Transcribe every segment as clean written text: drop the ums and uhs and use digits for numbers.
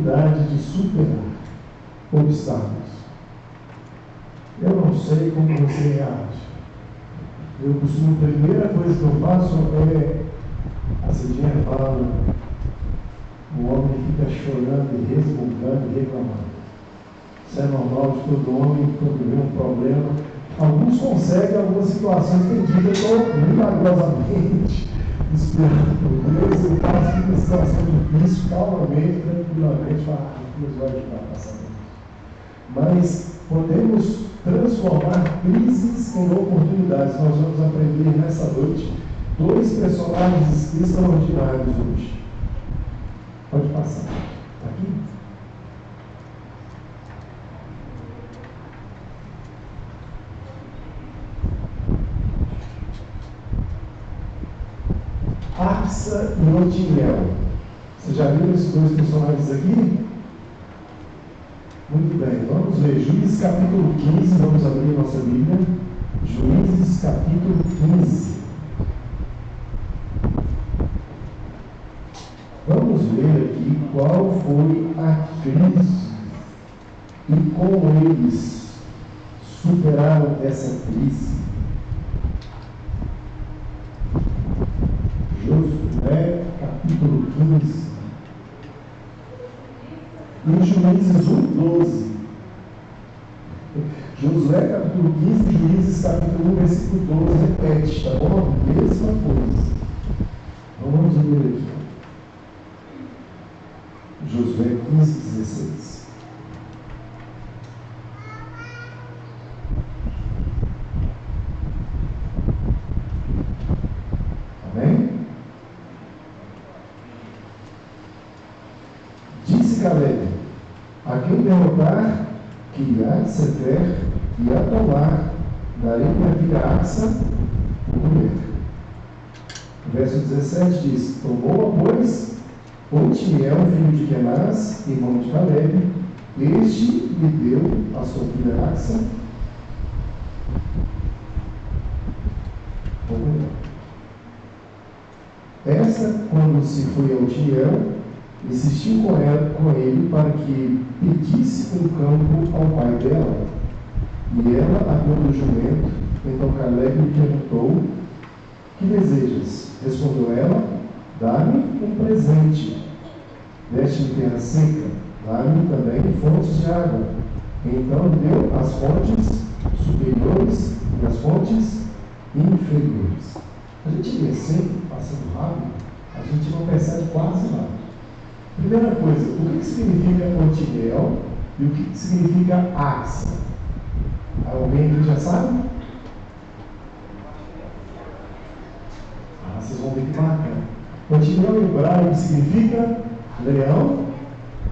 habilidade de superar obstáculos. Eu não sei como você reage. Eu costumo, a primeira coisa que eu faço é, a Cidinha fala, o homem fica chorando e resmungando e reclamando. Isso é normal de todo homem, quando vê um problema. Alguns conseguem, algumas situações tem dia que eu estou milagrosamente esperando por Deus, e passo uma situação difícil, calmamente, tranquilamente, Deus vai ajudar a passar por isso. Mas podemos transformar crises em oportunidades. Nós vamos aprender nessa noite 2 personagens extraordinários hoje. Pode passar. Aqui. Axa e Otiniel. Você já viu esses 2 personagens aqui? Muito bem, vamos ver. Juízes capítulo 15, vamos abrir nossa Bíblia. Juízes capítulo 15. Vamos ver aqui qual foi a crise e como eles superaram essa crise. Josué capítulo 15. Em Juízes 1:12. Josué capítulo 15, Juízes capítulo 1, versículo 12, repete, tá bom? Mesma coisa. Então vamos ver aqui. Josué 15:16. Amém? Disse Caleb: a quem derrotar, Quiriat-Sefer e a tomar, darei minha filha Axa por mulher. O verso 17 diz: tomou-a, pois, Otiniel, filho de Kenaz, irmão de Caleb, este lhe deu a sua filha Axa por mulher. Essa, quando se foi a Otiniel, insistiu com ele para que pedisse um campo ao pai dela. E ela abriu o jumento. Então Caleb lhe perguntou: que desejas? Respondeu ela: dá-me um presente. Deste-me terra seca, dá-me também fontes de água. Então deu as fontes superiores e as fontes inferiores. A gente vê sempre, passando rápido, a gente não percebe quase nada. Primeira coisa, o que significa Otiniel e o que significa Axa? Alguém aqui já sabe? Vocês vão ver que bacana. Otiniel em hebraico significa leão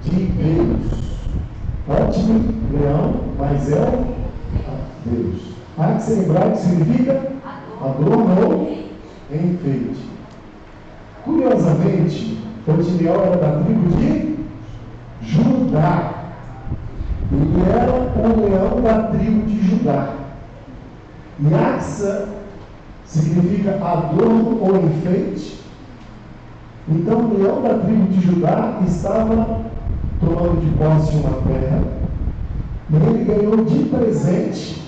de Deus. Ótimo, leão, mas é Deus. Axa em hebraico significa adorno ou enfeite. Curiosamente, Otiniel era da tribo de Judá. Ele era o leão da tribo de Judá. E Axa significa adorno ou enfeite. Então o leão da tribo de Judá estava tomando de posse uma terra, e ele ganhou de presente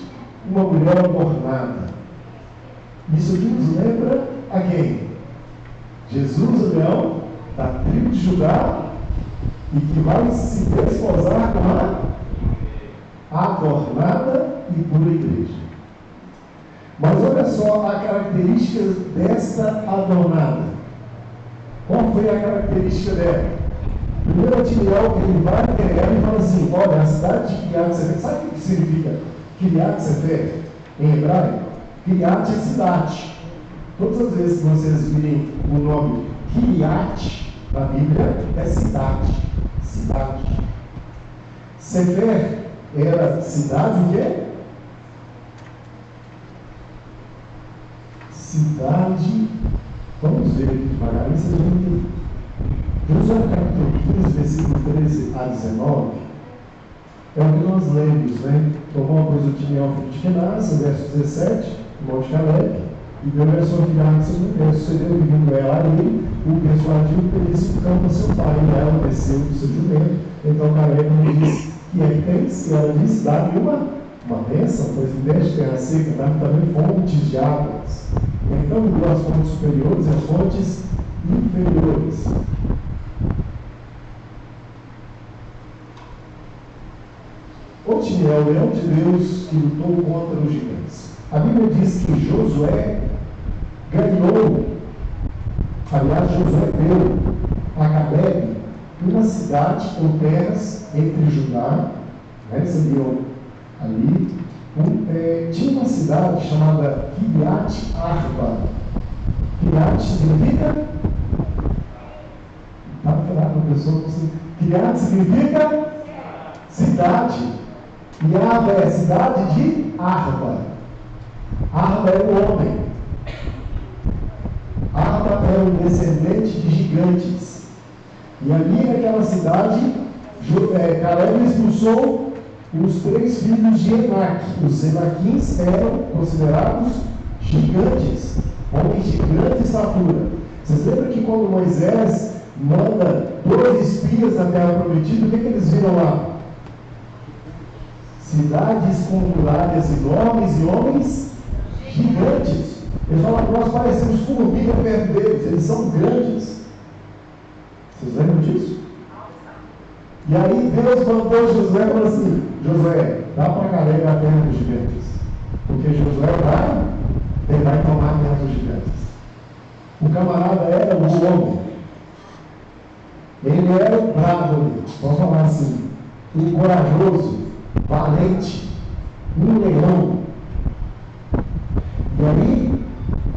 uma mulher adornada. Isso aqui nos lembra a quem? Jesus, o leão da tribo de Judá, e que vai se desposar com a adornada e pura igreja. Mas olha só a característica desta adornada. Qual foi a característica dela? Primeiro, Otiniel, ele vai até ela e fala assim: olha, a cidade de Quiriat-Sefer, sabe o que significa Quiriat-Sefer em hebraico? Quiriat é cidade. Todas as vezes que vocês virem o nome Quiriat na Bíblia, é cidade. Cidade. Sefer era cidade o quê? Cidade. Vamos ver aqui devagarinho, vocês vão entender. Josué capítulo 15, versículo 13 a 19, é o que nós lemos, né? Tomou, pois, Otiniel, filho de Kenaz, verso 17, irmão de Caleb, e deu a sua filha Axa por mulher. Sucedeu, vindo ela a ele, o persuadiu para ele se campo a seu pai. E ela desceu do seu jumento. Então Caleb lhe disse: que é que tens? E ela disse: dá-me uma bênção, pois em vez de terra seca, dá-me também fontes de águas. Então lhe deu as fontes superiores e as fontes inferiores. Otiniel, o leão de Deus que lutou contra os gigantes. A Bíblia diz que Josué ganhou, aliás, Josué deu a Caleb uma cidade ou terras entre Judá, né, seriam ali, tinha uma cidade chamada Kiriat Arba. Kiriat significa? Está falando com a pessoa assim. Kiriat significa cidade. E Arba é a cidade de Arba. Arba é o homem. Arba é um descendente de gigantes. E ali naquela cidade, Caleb expulsou os 3 filhos de Enac. Os Enaquins eram considerados gigantes, homens de grande estatura. Vocês lembram que quando Moisés manda 2 espias na terra prometida, o que eles viram lá? Cidades com muralhas enormes e homens gigantes. Eles falam que nós parecemos formiga perto deles, eles são grandes. Vocês lembram disso? E aí Deus mandou Josué e falou assim: Josué, dá para Caleb a terra dos gigantes, porque Josué ele vai tomar a terra dos gigantes. O camarada era o homem, ele era o bravo, vamos falar assim, o corajoso, valente, um leão. E aí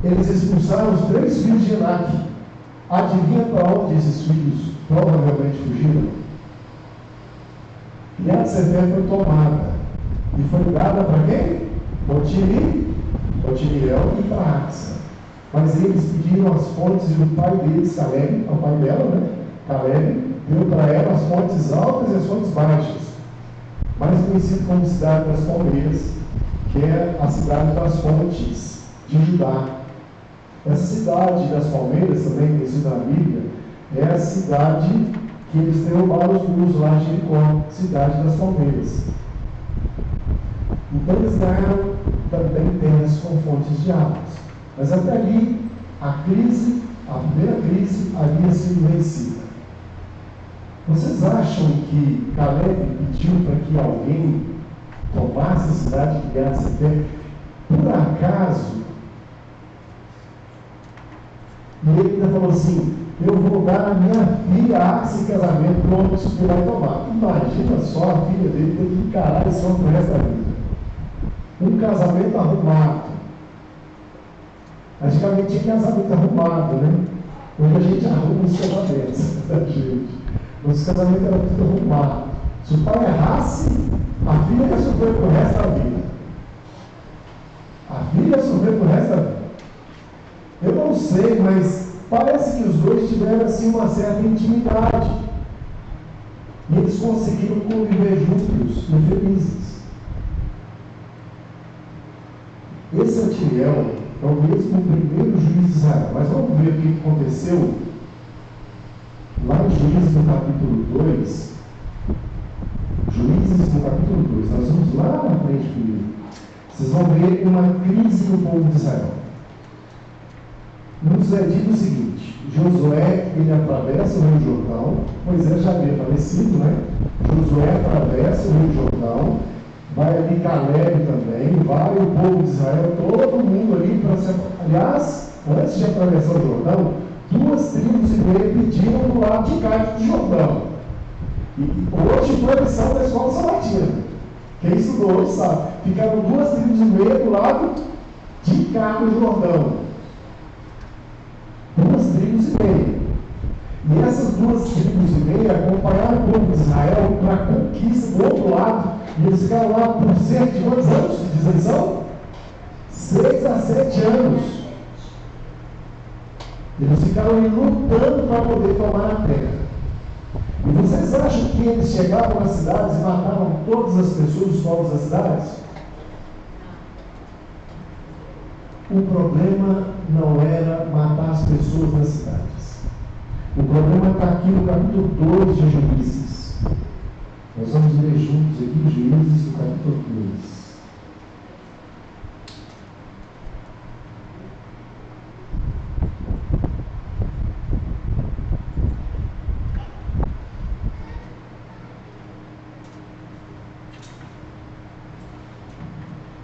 eles expulsaram os 3 filhos de Enac. Adivinha para onde esses filhos provavelmente fugiram? E a Sefer foi tomada. E foi dada para quem? Otiniel e para Axa. Mas eles pediram as fontes e o pai deles, Caleb, o pai dela, né? Caleb, deu para ela as fontes altas e as fontes baixas. Mais conhecido como cidade das palmeiras, que é a cidade das fontes de Judá. Essa cidade das palmeiras, também conhecida na Bíblia, é a cidade que eles derrubaram os muros lá de Jericó, cidade das palmeiras. Então eles ganharam também terras com fontes de águas. Mas até ali, a primeira crise havia sido vencida. Vocês acham que Caleb pediu para que alguém tomasse a cidade de Gaza-Sefer por acaso? E ele ainda falou assim: eu vou dar a minha filha a Axa em casamento para o homem que vai tomar. Imagina só a filha dele ter que encarar esse homem pro resto da vida. Um casamento arrumado. Antigamente tinha casamento arrumado, né? Hoje a gente arruma os casamentos da gente. Os casamentos eram tudo arrumado. Se o pai errasse, a filha ia sofrer pro resto da vida. A filha ia sofrer pro resto da vida. Eu não sei, mas parece que os dois tiveram assim uma certa intimidade. E eles conseguiram conviver juntos e felizes. Esse Otiniel é o mesmo primeiro juiz de Israel. Mas vamos ver o que aconteceu lá em Juízes no capítulo 2. Juízes no capítulo 2. Nós vamos lá na frente comigo. Vocês vão ver uma crise no povo de Israel. Nos é dito o seguinte: Josué, ele atravessa o Rio Jordão. Moisés já havia falecido, né? Josué atravessa o Rio Jordão, vai ali Caleb também, vai o povo de Israel, todo mundo ali para se... Aliás, antes de atravessar o Jordão, 2 tribos e meia pediram do lado de cá do Jordão. E hoje foi a lição da escola sabatina. Quem estudou hoje sabe. Ficaram 2 tribos e meia do lado de cá do Jordão. 2 tribos e meia. E essas 2 tribos e meia acompanharam o povo de Israel para a conquista do outro lado. E eles ficaram lá por cerca de quantos anos de deserção? 6 a 7 anos. Eles ficaram lutando para poder tomar a terra. E vocês acham que eles chegavam nas cidades e matavam todas as pessoas, os povos das cidades? O problema não era matar as pessoas nas cidades. O problema está aqui no capítulo 2 de Juízes. Nós vamos ler juntos aqui Juízes, no capítulo 2.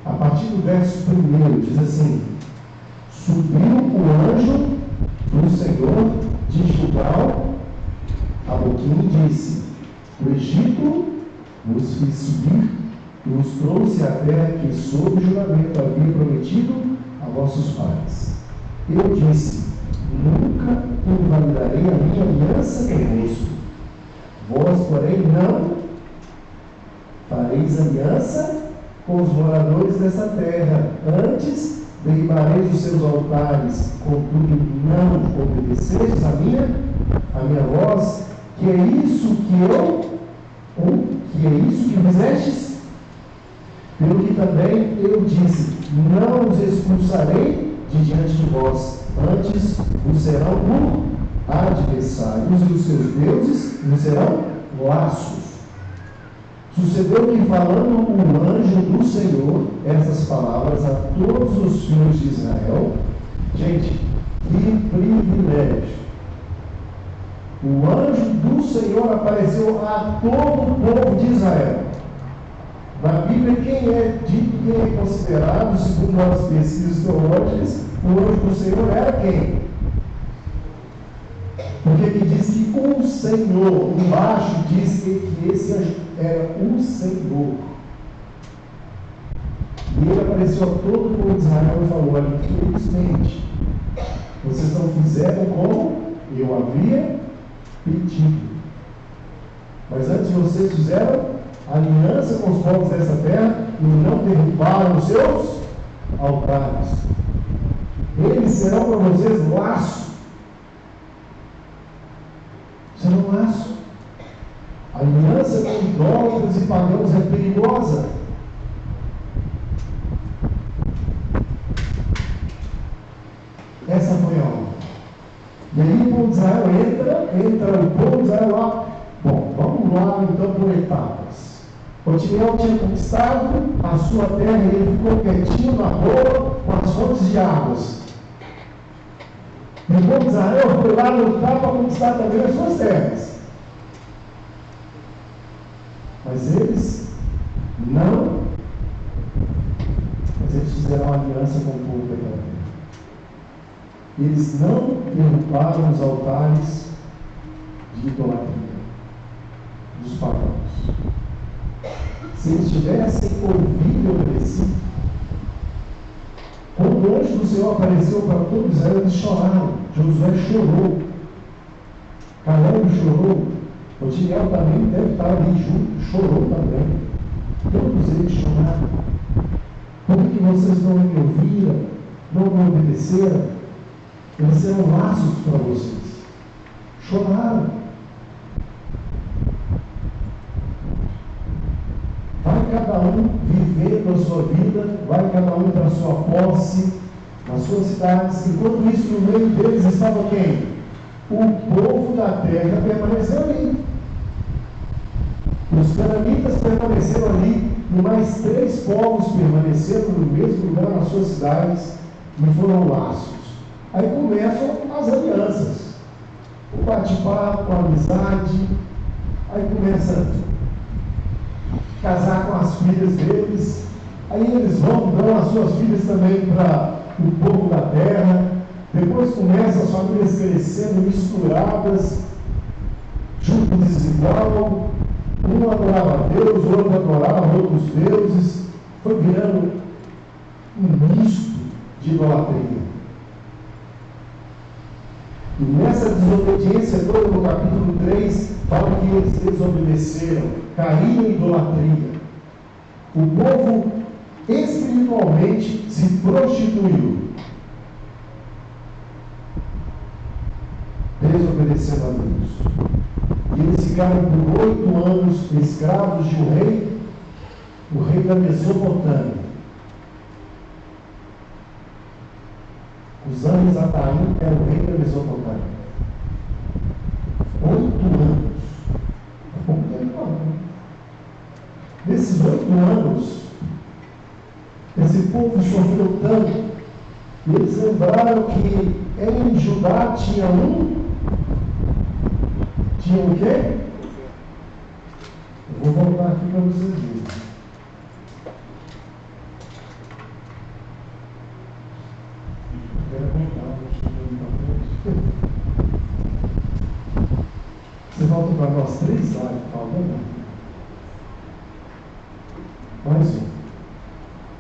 A partir do verso 1 diz assim: subiu o anjo do Senhor de Gilgal a Boquim e disse: o Egito vos fiz subir e vos trouxe à terra que sob juramento havia prometido a vossos pais. Eu disse: nunca invalidarei a minha aliança convosco. Vós, porém, não fareis aliança com os moradores dessa terra. Antes derribareis os seus altares, contudo não obedecestes a minha voz, que é isso que fizestes? Pelo que também eu disse: não os expulsarei de diante de vós, antes vos serão por adversários, e os seus deuses vos serão laços. Sucedeu que, falando o anjo do Senhor essas palavras a todos os filhos de Israel, gente, que privilégio! O anjo do Senhor apareceu a todo o povo de Israel. Na Bíblia, quem é considerado, segundo as pesquisas teológicas, o anjo do Senhor era quem? Porque aqui diz que o Senhor, embaixo diz que esse anjo era o Senhor. E ele apareceu a todo o povo de Israel e falou: olha, infelizmente, vocês não fizeram como eu havia pedido. Mas antes vocês fizeram aliança com os povos dessa terra e não derrubaram os seus altares. Eles serão para vocês laço. Serão laço. A aliança com idólatras e pagãos é perigosa. Essa foi a obra. E aí o povo de Israel entra o povo de Israel lá. Bom, vamos lá então por etapas. Otiniel tinha conquistado a sua terra e ele ficou quietinho na boa com as fontes de águas. E o povo de Israel foi lá lutar para conquistar também as suas terras. Mas eles fizeram uma aliança com o povo daquela terra. Eles não derrubaram os altares de idolatria dos pagãos. Se eles tivessem ouvido e obedecido, quando o anjo do Senhor apareceu para todo Israel, eles choraram. Josué chorou. Caleb chorou. Otiniel também deve estar ali junto, chorou também. Todos eles choraram. Por que vocês não me ouviram? Não me obedeceram? Eles serão laços para vocês. Choraram. Vai cada um vivendo a sua vida, vai cada um para a sua posse, nas suas cidades. Enquanto isso, no meio deles estava quem? O povo da terra permaneceu ali. Os cananitas permaneceram ali, e mais 3 povos permaneceram no mesmo lugar nas suas cidades e foram laços. Aí começam as alianças, o bate-papo, a amizade, aí começa a casar com as filhas deles, aí eles vão dando as suas filhas também para o povo da terra, depois começam as famílias crescendo misturadas, junto desigual, um adorava a Deus, o outro adorava outros deuses, foi virando um misto de idolatria. E nessa desobediência toda, no capítulo 3, fala que eles desobedeceram, caíram em idolatria. O povo espiritualmente se prostituiu, desobedecendo a Deus. E eles ficaram por 8 anos escravos de um rei, o rei da Mesopotâmia. Uzan-Risataim era o rei da Mesopotâmia. Nesses 8 anos, esse povo sofreu tanto, e eles lembraram que em Judá tinha o quê? Eu vou voltar aqui para vocês verem. Você volta para nós 3 slides, por favor. Mais um.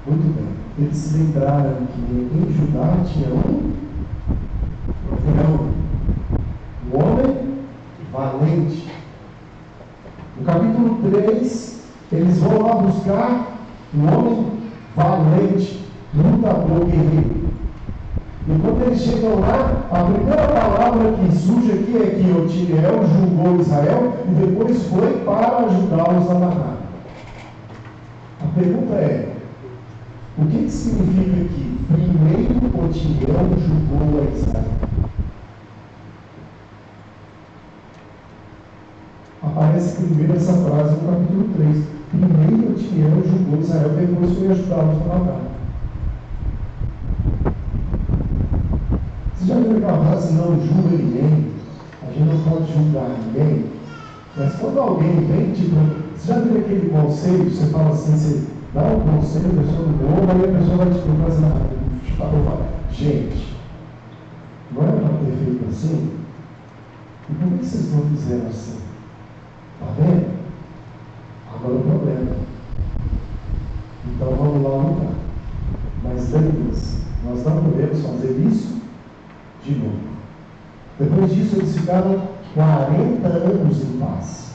Muito bem. Eles se lembraram que em Judá tinha um homem valente. No capítulo 3, eles vão lá buscar um homem valente, lutador, guerreiro. E quando eles chegam lá, a primeira palavra que surge aqui é que Otiniel julgou Israel e depois foi para ajudá-los a matar. A pergunta é: o que significa que primeiro Otiniel julgou a Israel? Aparece primeiro essa frase no capítulo 3. Primeiro Otiniel julgou Israel, depois foi ajudá-los a matar. Você já viu aquela frase, não julga ninguém? A gente não pode julgar ninguém. Mas quando alguém vem, tipo, você já viu aquele conselho, você fala assim, você dá um conselho, a pessoa não ouve, aí a pessoa vai te perguntar assim, gente, não era para ter feito assim? E por que vocês não fizeram assim? Está vendo? Agora o problema. Então vamos lá lutar. Mas lembre-se, nós não podemos fazer isso de novo. Depois disso, eles ficaram 40 anos em paz.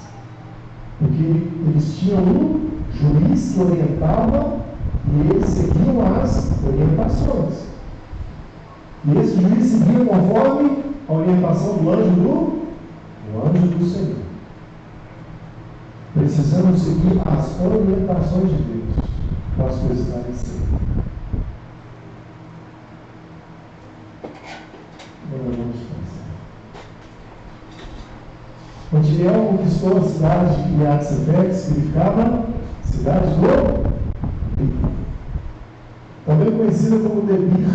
Porque eles tinham um juiz que orientava e eles seguiam as orientações. E esse juiz seguia conforme a orientação do anjo do Senhor. Precisamos seguir as orientações de Deus para as coisas darem certo. Otiniel conquistou a cidade de Kiriat-Sefec, que significava cidade do Debir. Também conhecida como Debir,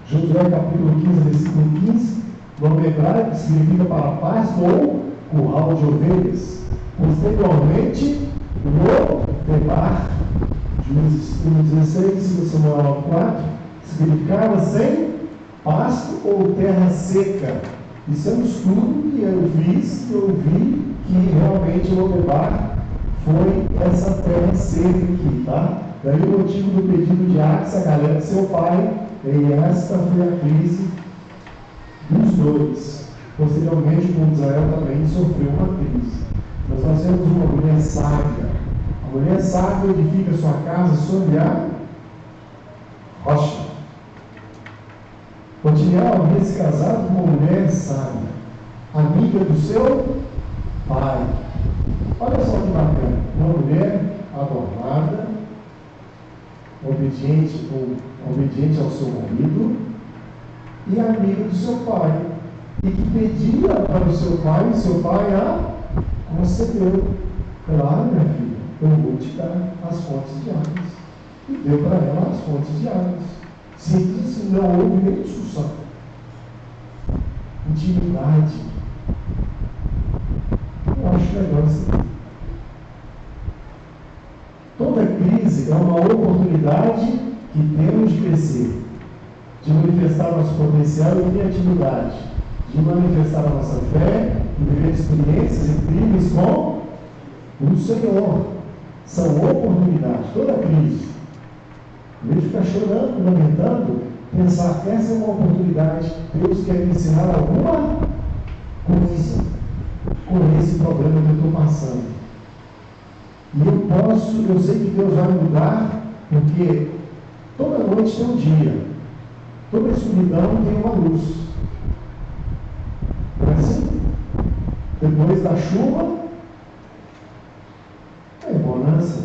Josué capítulo 15, versículo 15, nome hebraico que significa para pasto ou curral de ovelhas. Posteriormente, Lodebar, Juízes 1,16, Samuel 4, significava sem pasto ou terra seca. Isso é um estudo que eu fiz, que eu vi que realmente Lodebar foi essa terra seca aqui, tá? Daí o motivo do pedido de Axa, a galera de seu pai, e esta foi a crise dos dois. Posteriormente, o povo de Israel também sofreu uma crise. Mas nós temos uma mulher sábia. A mulher sábia edifica sua casa sobre a rocha. Otiniel havia se casado com uma mulher sábia, amiga do seu pai. Olha só que bacana. Uma mulher adornada, obediente ao seu marido e amiga do seu pai. E que pedia para o seu pai, e seu pai a concedeu. Claro, minha filha, eu vou te dar as fontes de águas. E deu para ela as fontes de águas. Simples assim, não houve nem discussão. Intimidade. Eu acho legal isso. Toda crise é uma oportunidade que temos de crescer, de manifestar nosso potencial e criatividade, de manifestar a nossa fé e viver experiências incríveis com o Senhor. São oportunidades, toda crise. Em vez de ficar chorando, lamentando, pensar que essa é uma oportunidade. Deus quer me ensinar alguma coisa com esse problema que eu estou passando. E eu sei que Deus vai mudar, porque toda noite tem um dia, toda escuridão tem uma luz. Não é assim? Depois da chuva, é bonança.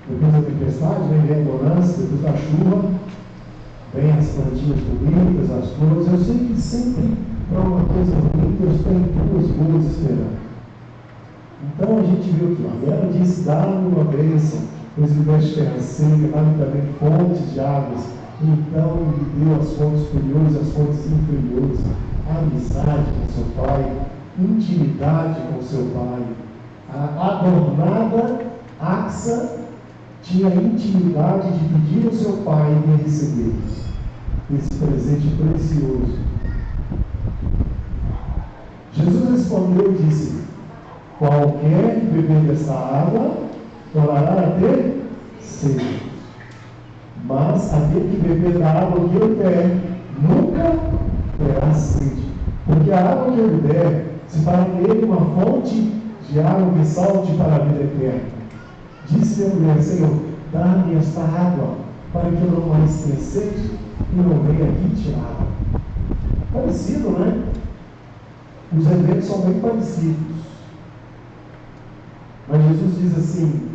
Depois da tempestade, vem a bonança. Depois da chuva, vem as plantinhas bonitas, as flores. Eu sei que sempre para uma coisa ruim, Deus tem duas boas esperando. Então a gente viu aqui, ó, ela disse: dá-me uma bênção, pois me deste terra seca, dá-me também fontes de águas. Então lhe deu as fontes superiores e as fontes inferiores, amizade com seu pai, intimidade com seu pai. A adornada Axa tinha a intimidade de pedir ao seu pai e receber esse presente precioso. Jesus respondeu e disse: qualquer que beber dessa água tornará a ter sede, mas aquele que beber da água que eu der nunca terá sede, porque a água que eu der se fará nele uma fonte de água que salte para a vida eterna. Disse a mulher: Senhor, dá-me esta água para que eu não mais tenha sede e não venha aqui tirar. Parecido, né? Os eventos são bem parecidos. Mas Jesus diz assim: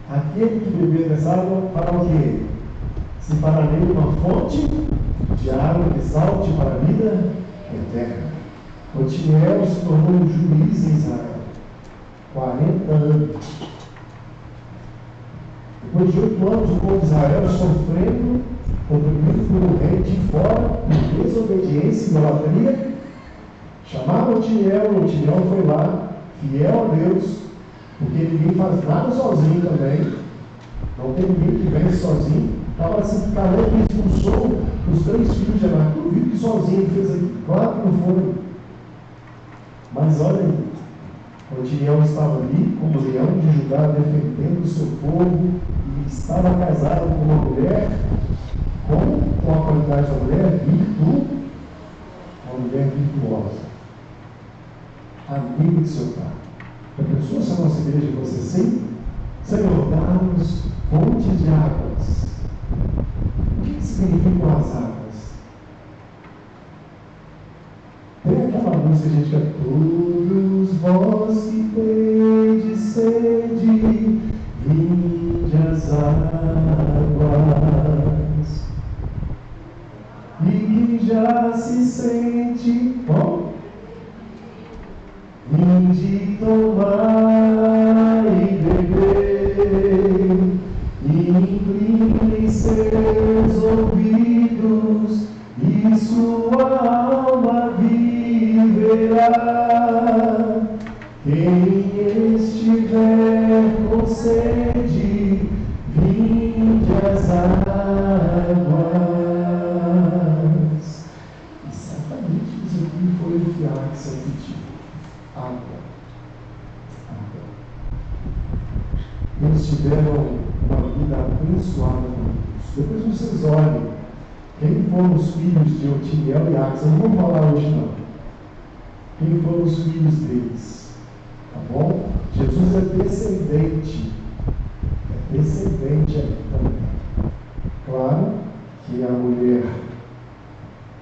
aquele que beber dessa água fará o quê? Se fará nele uma fonte de água que salte para a vida eterna. Otiniel se tornou um juiz em Israel, 40 anos. Depois de 8 anos, o povo de Israel sofrendo, oprimido por um rei de fora, por desobediência e idolatria, chamaram Otiniel foi lá, fiel a Deus, porque ninguém faz nada sozinho também, não tem ninguém que vence sozinho. Estava assim, Caleb expulsou os 3 filhos de Anak, duvido que sozinho ele fez aquilo, claro que não foi. Mas olha aí, Otiniel estava ali como leão de Judá, defendendo o seu povo, e estava casado com uma mulher, com a qualidade da mulher, uma mulher virtuosa, amigo de seu pai. Já pensou se a nossa igreja fosse assim? Senhor, dá-nos fonte de águas. O que significam as águas? Tem aquela música que a gente canta: todos vós que tendes sede, vinde às águas, e que já se sente bom, vinde tomar e beber, e incline seus ouvidos, e sua alma viverá. Quem estiver com sede, vinde às águas. Exatamente isso aqui foi o que Axa pediu: água. Eles tiveram uma vida abençoada com Deus. Depois vocês olhem quem foram os filhos de Otiniel e Axa. Não vou falar hoje não. Quem foram os filhos deles? Tá bom? Jesus é descendente ali também. Claro que a mulher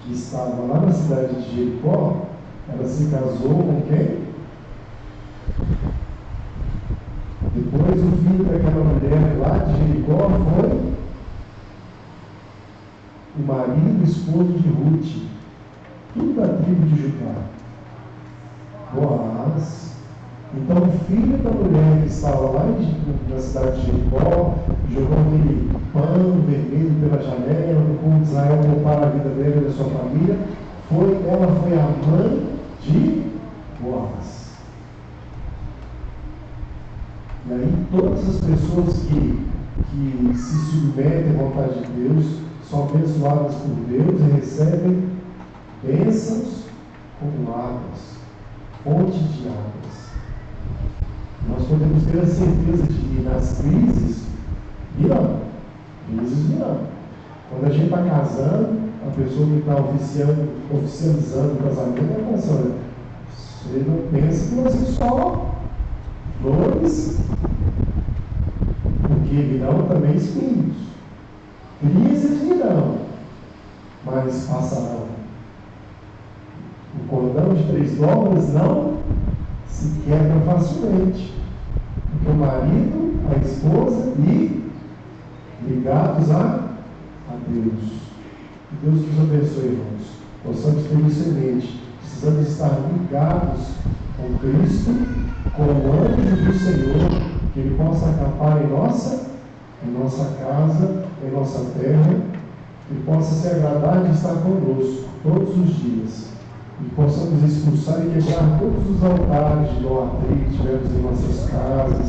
que estava lá na cidade de Jericó, ela se casou com quem? Depois o filho daquela mulher lá de Jericó foi o marido e esposo de Ruth, tudo da tribo de Judá, Boaz. Então o filho da mulher que estava lá na cidade de Jericó, jogou aquele pano vermelho pela janela, o povo de Israel poupar a vida dela e da sua família, ela foi a mãe de Boaz. E aí todas as pessoas que se submetem à vontade de Deus são abençoadas por Deus e recebem bênçãos como águas, fonte de águas. Nós podemos ter a certeza de que nas crises virão. Quando a gente está casando, a pessoa que está oficializando o casamento é pensando: você não pensa que vai ser só flores, porque virão também espinhos. Crises virão, mas passarão. O cordão de 3 dobras não se quebra facilmente, porque o marido, a esposa e ligados a Deus. Que Deus nos abençoe, irmãos. Possamos ter isso em mente. Precisamos estar ligados com Cristo com o anjo do Senhor, que Ele possa acampar em nossa casa, em nossa terra, que possa se agradar de estar conosco todos os dias, e possamos expulsar e quebrar todos os altares de idolatria que tivemos em nossas casas,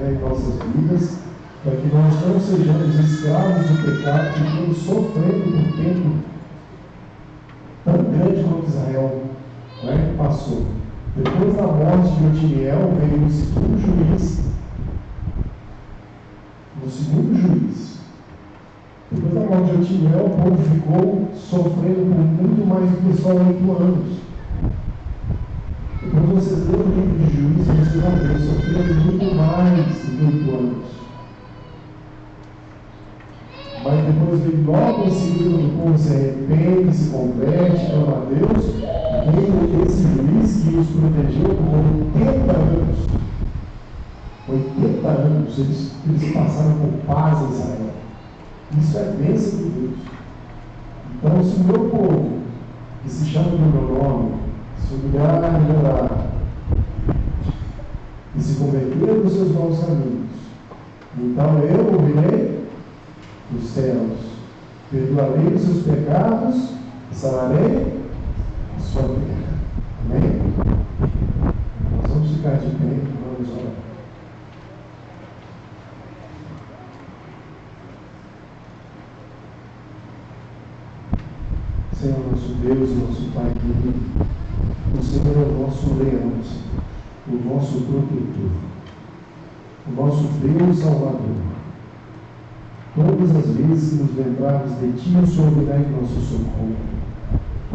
em nossas vidas, para que nós não sejamos escravos do pecado, que estamos sofrendo por tempo tão grande quanto Israel, que passou. Depois da morte de Otiniel, veio o segundo juiz. Depois da morte de Otiniel, o povo ficou sofrendo por muito mais do que só 8 anos. Depois vocês leram o livro de Juízes, vocês vão ver, sofrendo muito mais do que 8 anos. Mas depois veio logo em seguida, o povo se arrepende, se converte, clama a Deus, veio esse juiz que os protegeu por 80 anos. 80 anos eles passaram por paz em Israel. Isso é bênção de Deus. Então, se o meu povo, que se chama do meu nome, se humilhar e orar, e se converter dos seus maus caminhos, então eu ouvirei dos céus, perdoarei os seus pecados e sararei a sua terra. Amém? Nós vamos ficar de pé e vamos orar. Senhor, nosso Deus e nosso Pai querido, o Senhor é o nosso leão, o nosso protetor, o nosso Deus Salvador. Todas as vezes que nos lembrarmos de Ti, o Senhor virá em nosso socorro.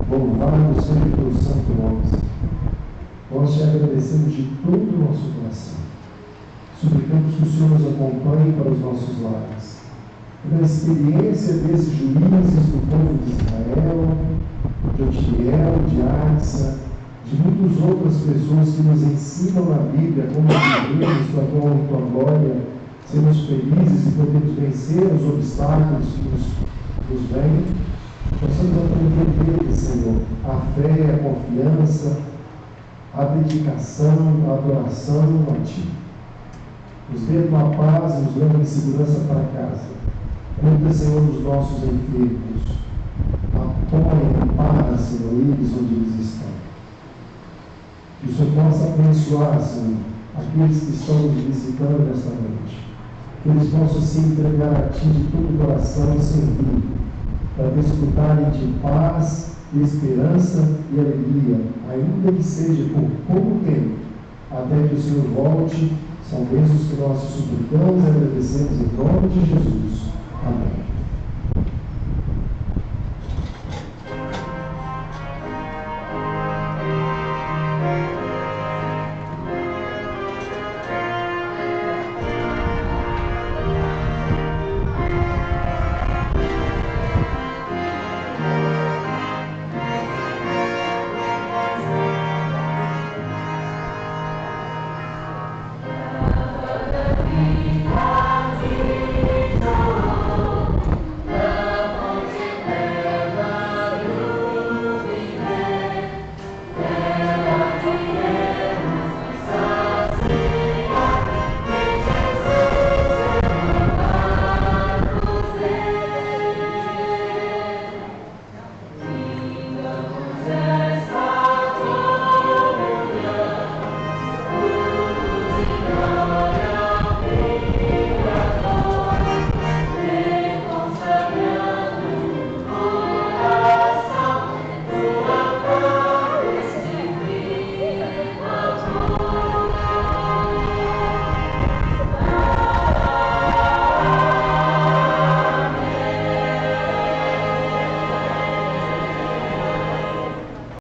Louvado seja o Teu santo nome. Nós te agradecemos de todo o nosso coração. Suplicamos que o Senhor nos acompanhe para os nossos lares. Na experiência desses juízes do povo de Israel, de Otiniel, de Asa, de muitas outras pessoas que nos ensinam na Bíblia como vivemos tua honra e tua glória, sermos felizes e podermos vencer os obstáculos que nos vêm, possamos aprender dele, Senhor, a fé, a confiança, a dedicação, a adoração a Ti. Nos dê a tua paz e nos leve em segurança para casa. Cuida, Senhor, dos nossos enfermos. Apoia em paz, Senhor, eles onde eles estão. Que o Senhor possa abençoar, Senhor, aqueles que estão nos visitando nesta noite. Que eles possam se entregar a Ti de todo o coração e servir, para desfrutarem de paz, de esperança e alegria, ainda que seja por pouco tempo, até que o Senhor volte. São bênçãos que nós te suplicamos e agradecemos em nome de Jesus. Amém.